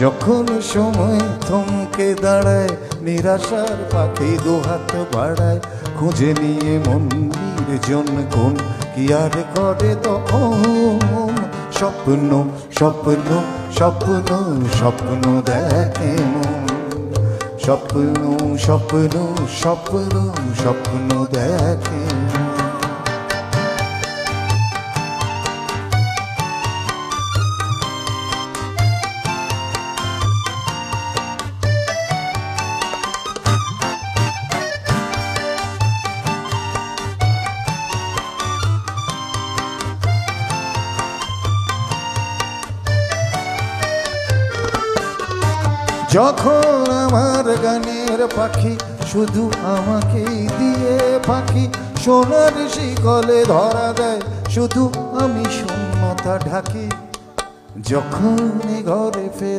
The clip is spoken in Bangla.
যখন সময় থমকে দাঁড়ায়, নিরাশার পাখি দুহাত বাড়ায়, খুঁজে নিয়ে মন নির্জন কোন কি আর করে তখন। স্বপ্ন স্বপ্ন স্বপ্ন স্বপ্ন দেখে মন, স্বপ্ন স্বপ্ন স্বপ্ন স্বপ্ন দেখে। যখন আমার গানের পাখি শুধু আমাকেই দিয়ে পাখি, সোনার শিকলে ধরা দেয়, শুধু আমি শূন্যতা ঢাকি। যখন ঘরে ফের